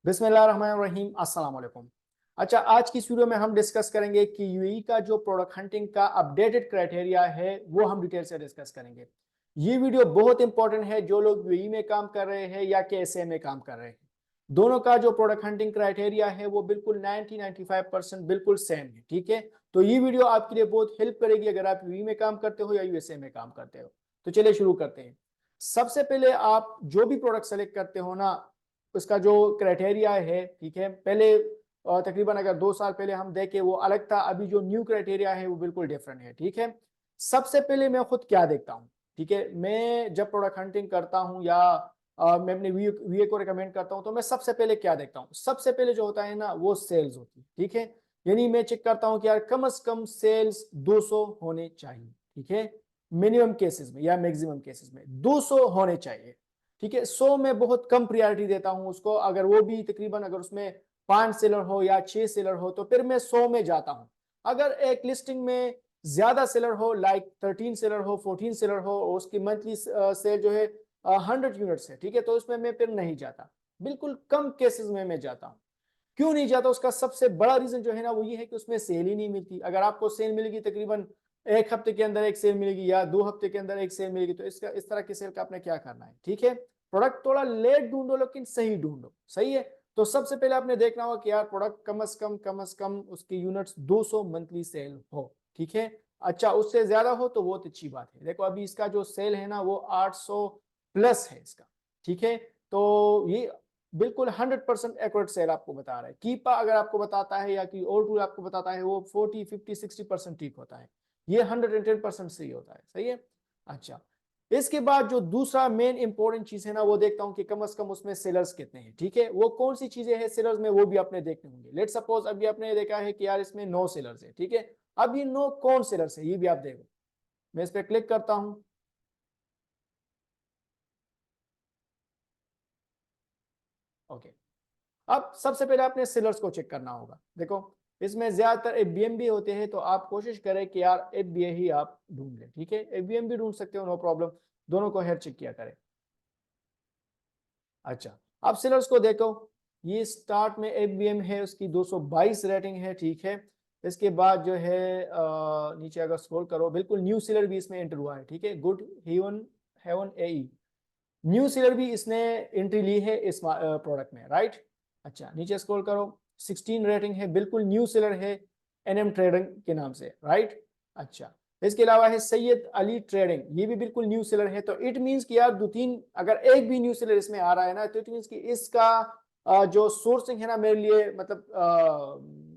बिस्मिल्लाहिर्रहमानिर्रहीम, अस्सलाम वालेकुम। अच्छा, आज की इस वीडियो में हम डिस्कस करेंगे कि यूएई का जो प्रोडक्ट हंटिंग का अपडेटेड क्राइटेरिया है वो हम डिटेल से डिस्कस करेंगे। ये वीडियो बहुत इंपॉर्टेंट है जो लोग यूएई में काम कर रहे हैं या केएसए में काम कर रहे हैं। दोनों का जो प्रोडक्ट हंटिंग क्राइटेरिया है वो बिल्कुल 90-95% बिल्कुल सेम है। ठीक है, तो ये वीडियो आपके लिए बहुत हेल्प करेगी अगर आप यूएई में काम करते हो या यूएसए में काम करते हो। तो चलिए शुरू करते हैं। सबसे पहले आप जो भी प्रोडक्ट सेलेक्ट करते हो ना, उसका जो क्राइटेरिया है, ठीक है, पहले तकरीबन अगर 2 साल पहले हम देखें वो अलग था, अभी जो न्यू क्राइटेरिया है वो बिल्कुल डिफरेंट है। ठीक है, सबसे पहले मैं खुद क्या देखता हूँ, ठीक है, मैं जब प्रोडक्ट हंटिंग करता हूँ या मैं अपने वीए को रिकमेंड करता हूँ तो मैं सबसे पहले क्या देखता हूँ, सबसे पहले जो होता है ना वो सेल्स होती है। ठीक है, यानी मैं चेक करता हूँ कि यार कम से कम सेल्स 200 होने चाहिए। ठीक है, मिनिमम केसेस में या मैक्सिमम केसेस में 200 होने चाहिए। ठीक है, 100 में बहुत कम प्रायोरिटी देता हूं उसको, अगर वो भी तकरीबन अगर उसमें 5 सेलर हो या 6 सेलर हो तो फिर मैं 100 में जाता हूं। अगर एक लिस्टिंग में ज्यादा सेलर हो, लाइक 13 सेलर हो, 14 सेलर हो और उसकी मंथली सेल जो है 100 यूनिट्स है, ठीक है, तो उसमें मैं फिर नहीं जाता। बिल्कुल कम केसेस में मैं जाता हूँ। क्यों नहीं जाता, उसका सबसे बड़ा रीजन जो है ना वो ये है कि उसमें सेल ही नहीं मिलती। अगर आपको सेल मिलेगी तकरीबन एक हफ्ते के अंदर एक सेल मिलेगी या 2 हफ्ते के अंदर एक सेल मिलेगी, तो इसका इस तरह की सेल का आपने क्या करना है। ठीक है, प्रोडक्ट थोड़ा लेट ढूंढो लेकिन सही ढूंढो। सही है, तो सबसे पहले आपने देखना होगा कि यार प्रोडक्ट कम से कम उसकी यूनिट्स 200 मंथली सेल हो। ठीक है, अच्छा उससे ज्यादा हो तो बहुत अच्छी बात है। देखो अभी इसका जो सेल है ना वो 800 प्लस है इसका। ठीक है, तो ये बिल्कुल 100% एक्यूरेट सेल आपको बता रहा है। कीपा अगर आपको बताता है या कि और टूल आपको बताता है वो 40, 50, 60% ठीक होता है, ये 110% सही होता है। सही है, अच्छा इसके बाद जो दूसरा मेन इंपॉर्टेंट चीज है ना वो देखता हूं कि कम से कम उसमें सेलर्स कितने हैं। ठीक है, वो कौन सी चीजें हैं सेलर्स में वो भी आपने देखने होंगे। लेट सपोज अभी आपने देखा है कि यार इसमें 9 सेलर्स है। ठीक है, अब ये 9 कौन सेलर्स है ये भी आप देखो। मैं इस पर क्लिक करता हूं। ओके, अब सबसे पहले आपने सेलर्स को चेक करना होगा। देखो इसमें ज्यादातर एफबीएम भी होते हैं, तो आप कोशिश करें कि यार एफबीए ही आप ढूंढ लें। ठीक है, एफबीएम भी ढूंढ सकते हो, नो प्रॉब्लम, दोनों को हेयर चेक किया करें। अच्छा, अब सेलर्स को देखो, ये स्टार्ट में एफबीएम है, उसकी 222 रेटिंग है। ठीक है, इसके बाद जो है नीचे अगर स्क्रॉल करो बिल्कुल न्यू सेलर भी इसमें एंटर हुआ है। ठीक है, गुड हेवन हेवन एई न्यू सेलर भी इसने एंट्री ली है इस प्रोडक्ट में, राइट। अच्छा नीचे स्क्रॉल करो, 16 रेटिंग है, बिल्कुल न्यू सेलर है एनएम ट्रेडिंग के नाम से, राइट। अच्छा इसके अलावा है सैयद अली ट्रेडिंग, ये भी बिल्कुल न्यू सेलर है। तो इट मींस कि यार 2-3 अगर एक भी न्यू सेलर इसमें आ रहा है ना तो इट मींस कि इसका जो सोर्सिंग है ना मेरे लिए मतलब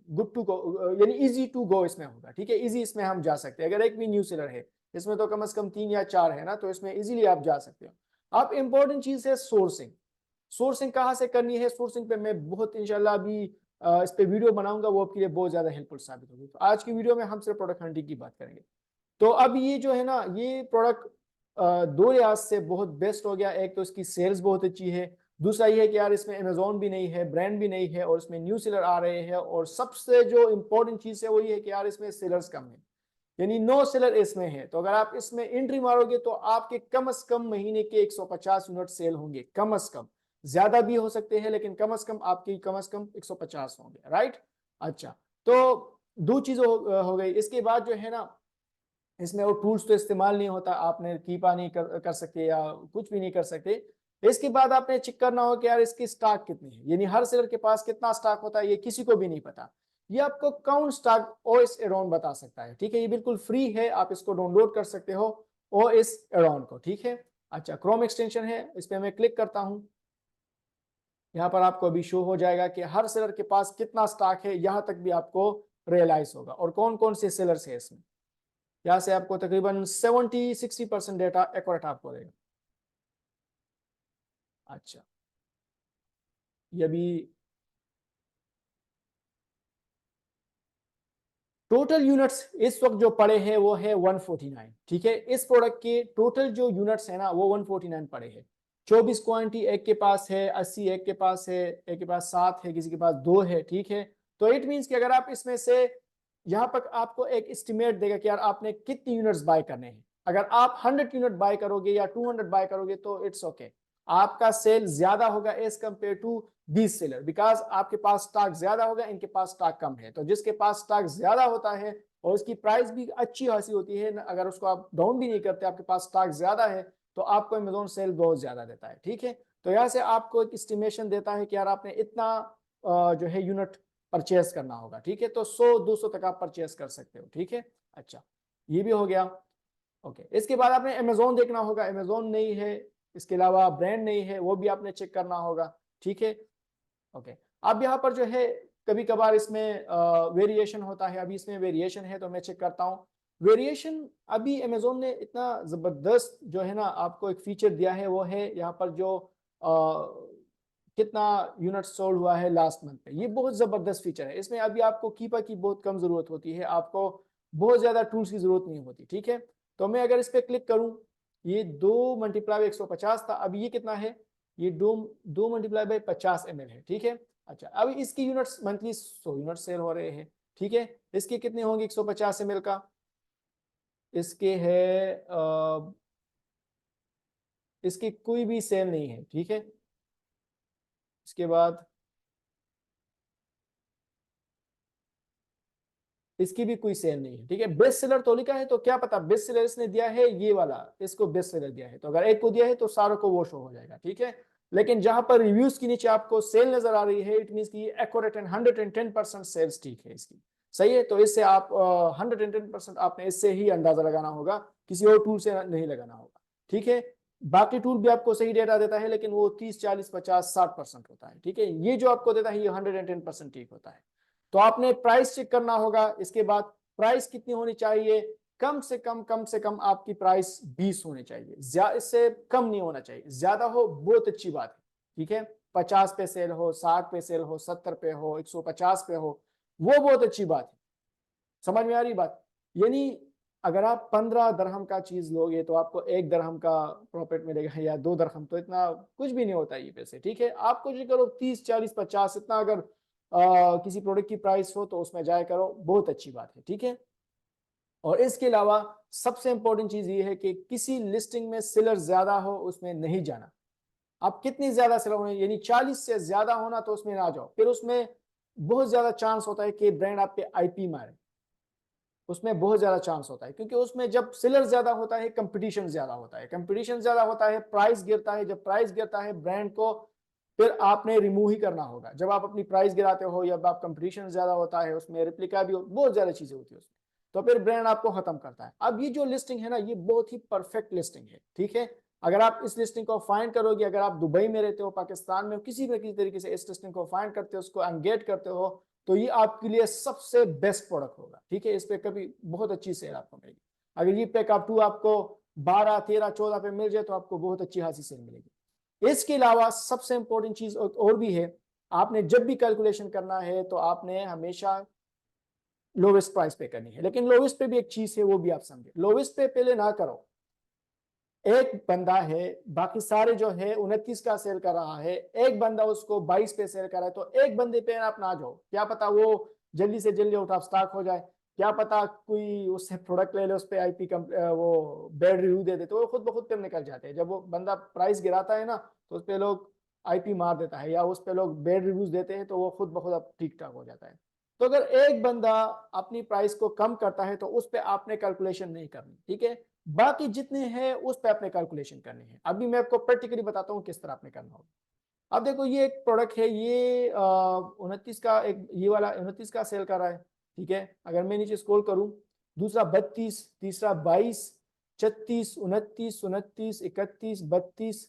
गुड टू गो, यानी इजी टू गो इसमें होगा। ठीक है, इजी इसमें हम जा सकते हैं अगर एक भी न्यू सेलर है इसमें, तो कम से कम 3 या 4 है ना, तो इसमें इजीली आप जा सकते हो। अब इंपॉर्टेंट चीज है सोर्सिंग। सोर्सिंग कहाँ से करनी है, सोर्सिंग पे मैं बहुत इंशाल्लाह अभी इस पे वीडियो बनाऊंगा, वो आपके लिए बहुत ज्यादा हेल्पफुल साबित होगी। तो आज की वीडियो में हम सिर्फ प्रोडक्ट हंटिंग की बात करेंगे। तो अब ये जो है ना ये प्रोडक्ट दो लिहाज से बहुत बेस्ट हो गया। एक तो इसकी सेल्स बहुत अच्छी है, दूसरा ये है कि यार इसमें अमेजोन भी नहीं है, ब्रांड भी नहीं है, और इसमें न्यू सेलर आ रहे हैं, और सबसे जो इंपॉर्टेंट चीज है वो ये है कि यार इसमें सेलर्स कम है, यानी 9 सेलर इसमें है। तो अगर आप इसमें एंट्री मारोगे तो आपके कम से कम महीने के 150 यूनिट सेल होंगे, कम से कम, ज्यादा भी हो सकते हैं लेकिन कम से कम आपकी कम से कम 150 होंगे, राइट। अच्छा, तो दो चीजें हो गई। इसके बाद जो है ना इसमें वो टूल्स तो इस्तेमाल नहीं होता, आपने कीपा नहीं कर सकते या कुछ भी नहीं कर सकते। इसके बाद आपने चेक करना हो कि यार इसकी स्टॉक कितनी है, यानी हर सेलर के पास कितना स्टॉक होता है ये किसी को भी नहीं पता। ये आपको काउंट स्टॉक ओएस एरोन बता सकता है। ठीक है, ये बिल्कुल फ्री है, आप इसको डाउनलोड कर सकते हो ओएस एरोन को। ठीक है, अच्छा क्रोम एक्सटेंशन है, इस पर मैं क्लिक करता हूं। यहाँ पर आपको अभी शो हो जाएगा कि हर सेलर के पास कितना स्टॉक है, यहां तक भी आपको रियलाइज होगा और कौन कौन से सेलर्स है इसमें। यहाँ से आपको तकरीबन 70-60% डेटा एक्यूरेट आपको देगा। अच्छा, ये भी टोटल यूनिट्स इस वक्त जो पड़े हैं वो है 149। ठीक है, इस प्रोडक्ट के टोटल जो यूनिट्स है ना वो 149 पड़े हैं। 24 क्वांटिटी एक के पास है, 80 एक के पास है, एक के पास 7 है, किसी के पास 2 है। ठीक है, तो इट मींस कि अगर आप इसमें से यहाँ पर आपको एक एस्टिमेट देगा कि यार आपने कितनी यूनिट्स बाय करने हैं। अगर आप 100 यूनिट बाय करोगे या 200 बाय करोगे तो इट्स ओके, आपका सेल ज्यादा होगा as compare to 20 seller, because आपके पास स्टॉक ज्यादा होगा, इनके पास स्टॉक कम है। तो जिसके पास स्टॉक ज्यादा होता है और उसकी प्राइस भी अच्छी खासी होती है, अगर उसको आप डाउन भी नहीं करते, आपके पास स्टॉक ज्यादा है, तो आपको अमेजोन सेल बहुत ज्यादा देता है। ठीक है, तो यहाँ से आपको एक एस्टिमेशन देता है कि यार आपने इतना जो है यूनिट परचेस करना होगा। ठीक है, तो 100-200 तक आप परचेस कर सकते हो। ठीक है, अच्छा, ये भी हो गया। ओके, इसके बाद आपने अमेजोन देखना होगा, अमेजोन नहीं है, इसके अलावा ब्रांड नहीं है, वो भी आपने चेक करना होगा। ठीक है, ओके, अब यहाँ पर जो है कभी कभार इसमें वेरिएशन होता है, अभी इसमें वेरिएशन है तो मैं चेक करता हूँ वेरिएशन। अभी अमेजोन ने इतना जबरदस्त जो है ना आपको एक फीचर दिया है, वो है यहाँ पर जो कितना यूनिट सोल्ड हुआ है लास्ट मंथ में, ये बहुत जबरदस्त फीचर है। इसमें अभी आपको कीपर की बहुत कम जरूरत होती है, आपको बहुत ज्यादा टूल्स की जरूरत नहीं होती। ठीक है, तो मैं अगर इस पर क्लिक करूं, ये 2 मल्टीप्लाई 150 था, अभी ये कितना है, ये 2 मल्टीप्लाई बाई 50 ml है। ठीक है, अच्छा, अभी इसकी यूनिट्स मंथली 100 यूनिट सेल हो रहे हैं। ठीक है, इसके कितने होंगे 150 ml का, इसके है इसकी कोई भी सेल नहीं है। ठीक है, इसके बाद इसकी भी कोई सेल नहीं है। ठीक है, बेस्ट सेलर तो लिखा है, तो क्या पता बेस्ट सेलर इसने दिया है ये वाला, इसको बेस्ट सेलर दिया है, तो अगर एक को दिया है तो सारों को वो शो हो जाएगा। ठीक है, लेकिन जहां पर रिव्यूज के नीचे आपको सेल नजर आ रही है, इट मीन की एक्यूरेट एंड 110% सेल्स ठीक है इसकी, सही है। तो इससे आप 110% आपने इससे ही अंदाजा लगाना होगा, किसी और टूल से नहीं लगाना होगा। ठीक है, बाकी टूल भी आपको सही डेटा देता है, लेकिन वो 30, 40, 50, 60% होता है। ठीक है, ये जो आपको देता है ये 110% ठीक होता है। तो आपने प्राइस चेक करना होगा, इसके बाद प्राइस कितनी होनी चाहिए, कम से कम आपकी प्राइस 20 होनी चाहिए, इससे कम नहीं होना चाहिए। ज्यादा हो बहुत अच्छी बात है। ठीक है, 50 पे सेल हो, 60 पे सेल हो, 70 पे हो, 150 पे हो, वो बहुत अच्छी बात है। समझ में आ रही बात, यानी अगर आप 15 दरहम का चीज लोगे तो आपको 1 दरहम का प्रॉफिट मिलेगा, या 2 दरहम, तो इतना कुछ भी नहीं होता ये पैसे। ठीक है, आप कुछ करो 30, 40, 50 इतना अगर किसी प्रोडक्ट की प्राइस हो तो उसमें जाया करो, बहुत अच्छी बात है। ठीक है, और इसके अलावा सबसे इंपॉर्टेंट चीज ये है कि किसी लिस्टिंग में सेलर ज्यादा हो उसमें नहीं जाना। आप कितनी ज्यादा सेलर होने, यानी 40 से ज्यादा होना तो उसमें ना जाओ, फिर उसमें बहुत ज्यादा चांस होता है कि ब्रांड आप पे आईपी मारे, उसमें बहुत ज्यादा चांस होता है, क्योंकि उसमें जब सेलर ज्यादा होता है कंपटीशन ज्यादा होता है, कंपटीशन ज्यादा होता है प्राइस गिरता है, जब प्राइस गिरता है ब्रांड को फिर आपने रिमूव ही करना होगा। जब आप अपनी प्राइस गिराते हो या आप कंपटीशन ज्यादा होता है, उसमें रिप्लिका भी बहुत ज्यादा चीजें होती है उसमें, तो फिर ब्रांड आपको खत्म करता है। अब ये जो लिस्टिंग है ना, ये बहुत ही परफेक्ट लिस्टिंग है। ठीक है, अगर आप इस लिस्टिंग को फाइंड करोगे, अगर आप दुबई में रहते हो, पाकिस्तान में किसी भी तरीके से इस लिस्टिंग को फाइंड करते हो, उसको अनगेट करते हो, तो ये आपके लिए सबसे बेस्ट प्रोडक्ट होगा। ठीक है, इस पे कभी बहुत अच्छी सेल आपको मिलेगी। अगर ये पैक आप 2 आपको 12, 13, 14 पे मिल जाए तो आपको बहुत अच्छी खासी सेल मिलेगी। इसके अलावा सबसे इंपॉर्टेंट चीज और भी है, आपने जब भी कैलकुलेशन करना है तो आपने हमेशा लोवेस्ट प्राइस पे करनी है, लेकिन लोवेस्ट पे भी एक चीज है, वो भी आप समझे, लोवेस्ट पे पहले ना करो। एक बंदा है, बाकी सारे जो है 29 का सेल कर रहा है, एक बंदा उसको 22 पे सेल कर रहा है, तो एक बंदे पे आप ना जाओ, क्या पता वो जल्दी से जल्दी आउट ऑफ स्टॉक हो जाए, क्या पता कोई उससे प्रोडक्ट ले ले, उस पे आईपी वो बैड रिव्यू दे दे, तो वो खुद ब खुद पे निकल जाते हैं। जब वो बंदा प्राइस गिराता है ना, तो उस पे लोग आईपी मार देता है, या उस पे लोग बैड रिव्यूज देते हैं, तो वो खुद ब खुद अब ठीक ठाक हो जाता है। तो अगर एक बंदा अपनी प्राइस को कम करता है तो उस पर आपने कैलकुलेशन नहीं करनी। ठीक है, बाकी जितने हैं उस पर आपने कैलकुलेशन करनी है। अभी मैं आपको प्रैक्टिकली बताता हूँ किस तरह आपने करना होगा। अब देखो ये एक प्रोडक्ट है, ये 29 का, एक ये वाला 29 का सेल कर रहा है। ठीक है, अगर मैं नीचे स्क्रॉल करूं, दूसरा 32, तीसरा 22, 36, 29, 29, 31, 32,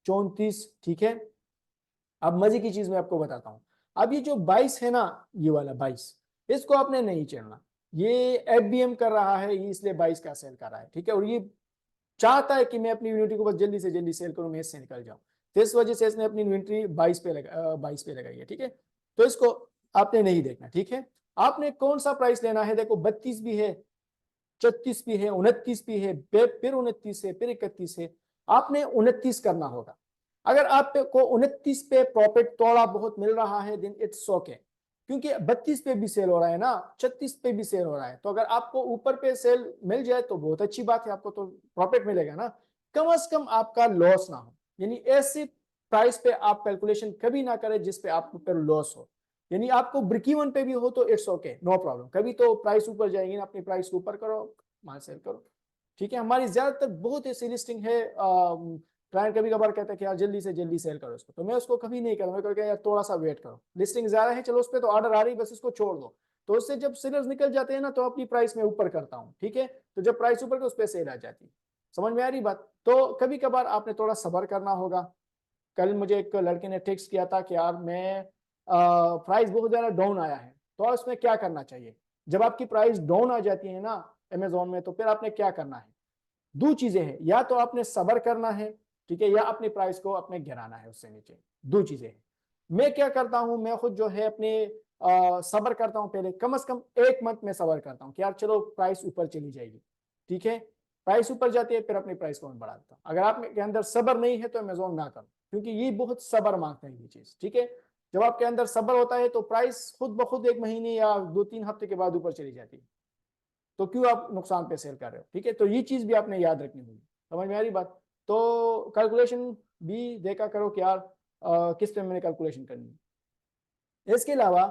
34। ठीक है, अब मजे की चीज मैं आपको बताता हूं। अब ये जो 22 है ना, ये वाला 22, इसको आपने नहीं चलना, ये एफबीएम कर रहा है, ये इसलिए 22 का सेल कर रहा है। ठीक है, और ये चाहता है कि मैं अपनी इन्वेंट्री को बस जल्दी से जल्दी सेल करूं, मैं इससे निकल जाऊं, तो इस वजह से इसने अपनी इन्वेंट्री 22 पे लगाई है। ठीक है, तो इसको आपने नहीं देखना। ठीक है, आपने कौन सा प्राइस लेना है, देखो 32 भी है, 36 भी है, 29 भी है, फिर 29 है, फिर 31 है, आपने 29 करना होगा। अगर आपको 29 पे प्रॉफिट थोड़ा बहुत मिल रहा है देन इट्स ओके, क्योंकि 32 पे भी सेल हो रहा है ना, 36 पे भी सेल हो रहा है, तो अगर आपको ऊपर पे सेल मिल जाए तो बहुत अच्छी बात है, आपको तो प्रॉफिट मिलेगा ना, कम से कम आपका लॉस ना हो। यानी ऐसी प्राइस पे आप कैलकुलेशन कभी ना करें जिस पे आपको फिर लॉस हो। यानी आपको ब्रेक इवन पे भी हो तो इट्स ओके, नो प्रॉब्लम। कभी तो प्राइस ऊपर जाएगी ना, अपनी प्राइस को ऊपर करो, वहां सेल करो। ठीक है, हमारी ज्यादातर बहुत ऐसी लिस्टिंग है, क्लाइंट कभी कभार कहता है कि यार जल्दी से जल्दी सेल करो इसको, तो मैं उसको कभी नहीं करता, मैं कहता यार थोड़ा सा वेट करो, लिस्टिंग ज्यादा है, चलो उस पर तो ऑर्डर आ रही, बस इसको छोड़ दो। तो उससे जब सेलर्स निकल जाते हैं ना, तो अपनी प्राइस में ऊपर करता हूँ। ठीक है, तो जब प्राइस ऊपर, उस पर सेल आ जाती है। समझ में आ रही बात? तो कभी कभार आपने थोड़ा सब्र करना होगा। कल मुझे एक लड़के ने टेक्स्ट किया था कि यार मैं प्राइस बहुत ज्यादा डाउन आया है, तो उसमें क्या करना चाहिए? जब आपकी प्राइस डाउन आ जाती है ना अमेजोन में, तो फिर आपने क्या करना है? दो चीजें हैं, या तो आपने सब्र करना है, ठीक है, या अपनी प्राइस को अपने गिराना है उससे नीचे। दो चीजें हैं। मैं क्या करता हूं, मैं खुद जो है अपने सब्र करता हूं, पहले कम से कम 1 मंथ में सब्र करता हूं कि यार चलो प्राइस ऊपर चली जाएगी। ठीक है, प्राइस ऊपर जाती है, फिर अपनी प्राइस को मैं बढ़ा देता हूं। अगर आप के अंदर सब्र नहीं है तो अमेजोन ना करो, क्योंकि ये बहुत सब्र मांगता है ये चीज। ठीक है, जब आपके अंदर सब्र होता है तो प्राइस खुद ब खुद 1 महीने या 2-3 हफ्ते के बाद ऊपर चली जाती है, तो क्यों आप नुकसान पे सेल कर रहे हो? ठीक है, तो ये चीज भी आपने याद रखनी होगी। समझ में आ रही बात? तो कैलकुलेशन भी देखा करो कि यार किस पे मैंने कैलकुलेशन करनी है। इसके अलावा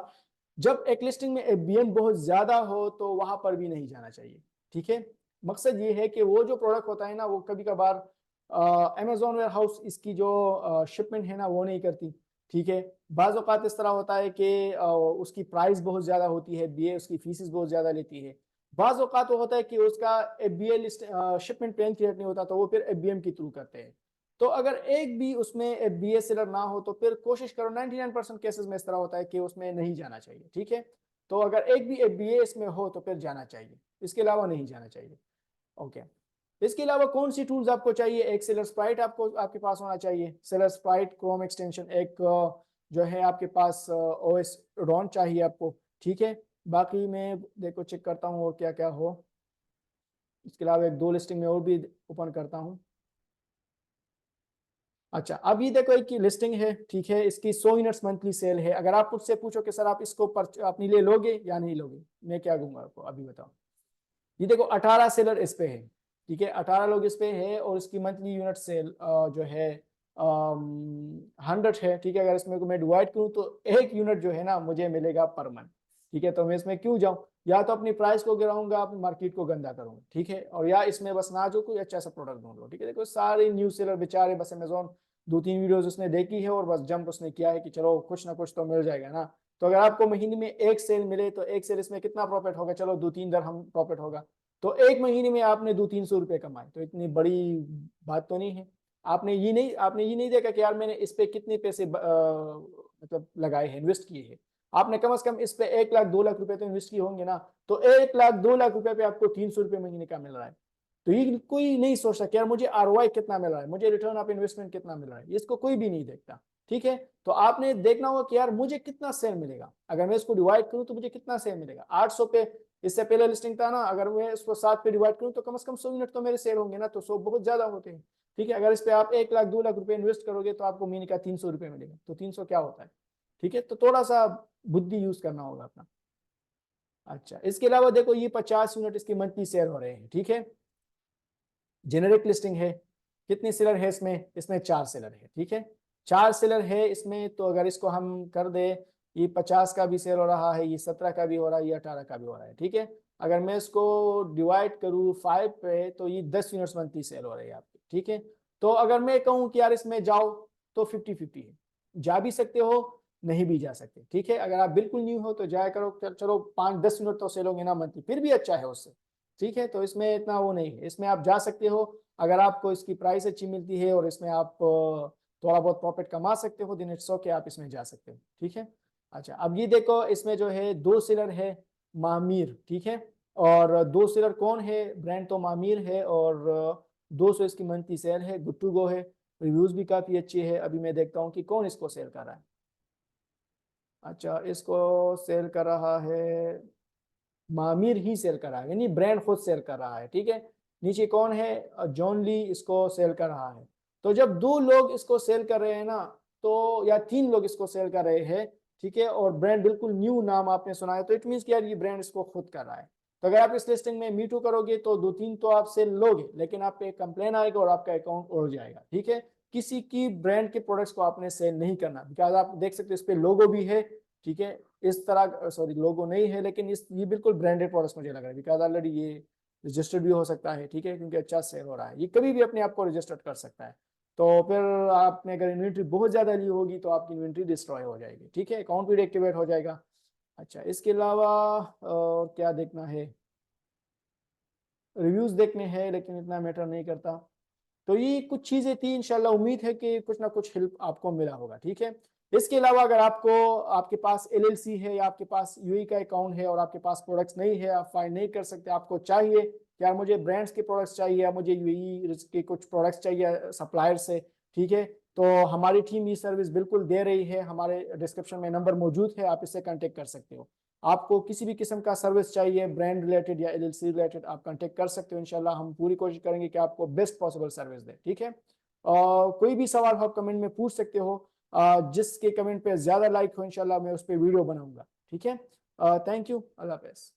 जब एक लिस्टिंग में एफबीएन बहुत ज्यादा हो तो वहां पर भी नहीं जाना चाहिए। ठीक है, मकसद ये है कि वो जो प्रोडक्ट होता है ना, वो कभी कभार अमेजोन वेयर हाउस इसकी जो शिपमेंट है ना वो नहीं करती। ठीक है, बाज़ औक़ात इस तरह होता है कि उसकी प्राइस बहुत ज्यादा होती है, बीए उसकी फीसिस बहुत ज्यादा लेती है। बाज़ औक़ात वो होता है कि उसका FBA list shipment plan create नहीं होता, तो वो फिर एफबीएम के थ्रू करते हैं। तो अगर एक भी उसमें एफबीए सेलर ना हो तो फिर कोशिश करो, 99% केसेस में इस तरह होता है कि उसमें नहीं जाना चाहिए। ठीक है, तो अगर एक भी एफबीए इसमें हो तो फिर जाना चाहिए, इसके अलावा नहीं जाना चाहिए। ओके, इसके अलावा कौन सी टूल्स आपको चाहिए? एक सेलर स्प्राइट आपको आपके पास होना चाहिए, सेलर स्प्राइट क्रोम एक्सटेंशन, एक जो है आपके पास ओएस रॉन चाहिए आपको। ठीक है, बाकी मैं देखो चेक करता हूँ और क्या क्या हो। इसके अलावा एक दो लिस्टिंग में और भी ओपन करता हूँ। अच्छा, अब ये देखो एक लिस्टिंग है, ठीक है, इसकी 100 यूनिट्स मंथली सेल है। अगर आप मुझसे पूछो कि सर आप इसको अपने लिए लोगे या नहीं लोगे, मैं क्या कहूंगा आपको, अभी बताओ। ये देखो 18 सेलर इस पे है। ठीक है, 18 लोग इस पे है और इसकी मंथली यूनिट सेल जो है 100 है। ठीक है, अगर इसमें को मैं डिवाइड करूँ तो 1 यूनिट जो है ना मुझे मिलेगा पर मंथ। ठीक है, तो मैं इसमें क्यों जाऊँ? या तो अपनी प्राइस को गिराऊंगा, अपनी मार्केट को गंदा करूंगा। ठीक है, और या इसमें बस ना जो कोई अच्छा सा प्रोडक्ट ढूंढ लो। ठीक है, देखो सारे न्यू सेलर बेचारे बस अमेजोन 2-3 वीडियोस उसने देखी है और बस जंप उसने किया है कि चलो कुछ ना कुछ तो मिल जाएगा ना। तो अगर आपको महीने में एक सेल मिले तो एक सेल इसमें कितना प्रॉफिट होगा? चलो 2-3 दरहम प्रॉफिट होगा। तो एक महीने में आपने 200-300 रुपए कमाए, तो इतनी बड़ी बात तो नहीं है। आपने ये नहीं देखा कि यार मैंने इस पे कितने पैसे मतलब लगाए हैं, इन्वेस्ट किए हैं। आपने कम से कम इस पे 1 लाख 2 लाख रुपए तो इन्वेस्ट किए होंगे ना। तो 1 लाख 2 लाख रुपए पे आपको 300 रुपए महीने का मिल रहा है। तो ये कोई नहीं सोच सकता यार मुझे आरओआई कितना मिल रहा है, मुझे रिटर्न ऑफ इन्वेस्टमेंट कितना मिल रहा है, इसको कोई भी नहीं देखता। ठीक है, तो आपने देखना होगा कि यार मुझे कितना सेल मिलेगा। अगर मैं इसको डिवाइड करूं तो मुझे कितना सेल मिलेगा? 800 पे इससे पहले लिस्टिंग था ना, अगर मैं इसको 7 पे डिवाइड करूं तो कम से कम 100 यूनिट तो मेरे सेल होंगे ना। तो 100 बहुत ज्यादा होते हैं। ठीक है, अगर इस पे आप 1 लाख 2 लाख रुपए इन्वेस्ट करोगे तो आपको महीने का 300 रुपए मिलेगा। तो 300 क्या होता है? ठीक है, तो थोड़ा सा बुद्धि यूज करना होगा अपना। अच्छा, इसके अलावा देखो ये 50 यूनिट इसकी मंथली सेल हो रहे हैं। ठीक है, जेनेरिक लिस्टिंग है। कितने सेलर है इसमें? इसमें 4 सेलर है। ठीक है, 4 सेलर है इसमें। तो अगर इसको हम कर दे, ये 50 का भी सेल हो रहा है, ये 17 का भी हो रहा है, ये 18 का भी हो रहा है। ठीक है, अगर मैं इसको डिवाइड करूँ 5 पे तो ये 10 यूनिट्स मंथली सेल हो रही है आपकी। ठीक है, तो अगर मैं कहूँ कि यार इसमें जाओ तो 50-50 है, जा भी सकते हो, नहीं भी जा सकते। ठीक है, अगर आप बिल्कुल न्यू हो तो जाया करो, चलो 5-10 यूनिट तो सेल होंगे ना मंथली, फिर भी अच्छा है उससे। ठीक है, तो इसमें इतना वो नहीं है, इसमें आप जा सकते हो। अगर आपको इसकी प्राइस अच्छी मिलती है और इसमें आप थोड़ा बहुत प्रॉफिट कमा सकते हो, दिन इट्स ओके, आप इसमें जा सकते हो। ठीक है, अच्छा अब ये देखो इसमें जो है 2 सेलर है मामीर। ठीक है, और 2 सेलर कौन है? ब्रांड तो मामीर है और 200 इसकी मंथली सेल है, गुड टू गो है, रिव्यूज भी काफी अच्छे है। अभी मैं देखता हूँ कि कौन इसको सेल कर रहा है। अच्छा, इसको सेल कर रहा है मामिर ही सेल कर रहा है, यानी ब्रांड खुद सेल कर रहा है। ठीक है, नीचे कौन है? जॉन ली इसको सेल कर रहा है। तो जब 2 लोग इसको सेल कर रहे हैं ना, तो या 3 लोग इसको सेल कर रहे हैं, ठीक है, और ब्रांड बिल्कुल न्यू नाम आपने सुना है, तो इट मीन यार ये ब्रांड इसको खुद कर रहा है। तो अगर आप इस लिस्टिंग में मीटू करोगे तो 2-3 तो आप सेल लोगे, लेकिन आप पे कंप्लेन आएगा और आपका अकाउंट उड़ जाएगा। ठीक है, किसी की ब्रांड के प्रोडक्ट्स को आपने सेल नहीं करना, बिकॉज आप देख सकते हो इस पे लोगो भी है, ठीक है, इस तरह, सॉरी लोगो नहीं है, लेकिन ये बिल्कुल ब्रांडेड प्रोडक्ट्स मुझे लग रहा है, बिकॉज ऑलरेडी ये रजिस्टर्ड भी हो सकता है, ठीक है, क्योंकि अच्छा सेल हो रहा है, ये कभी भी अपने आप को रजिस्टर्ड कर सकता है। तो फिर आपने अगर इन्वेंट्री बहुत ज्यादा ली होगी तो आपकी इन्वेंट्री डिस्ट्रॉय हो जाएगी, ठीक है, अकाउंट भी डीएक्टिवेट हो जाएगा। अच्छा, इसके अलावा क्या देखना है, रिव्यूज देखने हैं, लेकिन इतना मैटर नहीं करता। तो ये कुछ चीजें थी, इंशाल्लाह उम्मीद है कि कुछ ना कुछ हेल्प आपको मिला होगा, ठीक है। इसके अलावा अगर आपके पास एलएलसी है या आपके पास यूएई का अकाउंट है और आपके पास प्रोडक्ट्स नहीं है, आप फाइंड नहीं कर सकते, आपको चाहिए कि यार मुझे ब्रांड्स के प्रोडक्ट्स चाहिए या मुझे यूएई के कुछ प्रोडक्ट्स चाहिए सप्लायर से, ठीक है, तो हमारी टीम ये सर्विस बिल्कुल दे रही है, हमारे डिस्क्रिप्शन में नंबर मौजूद है, आप इससे कांटेक्ट कर सकते हो। आपको किसी भी किस्म का सर्विस चाहिए ब्रांड रिलेटेड या एलएलसी रिलेटेड, आप कांटेक्ट कर सकते हो, इंशाल्लाह हम पूरी कोशिश करेंगे कि आपको बेस्ट पॉसिबल सर्विस दे, ठीक है। कोई भी सवाल आप कमेंट में पूछ सकते हो, जिसके कमेंट पे ज्यादा लाइक हो इंशाल्लाह मैं उस पर वीडियो बनाऊंगा, ठीक है। थैंक यू, अल्लाह हाफिज़।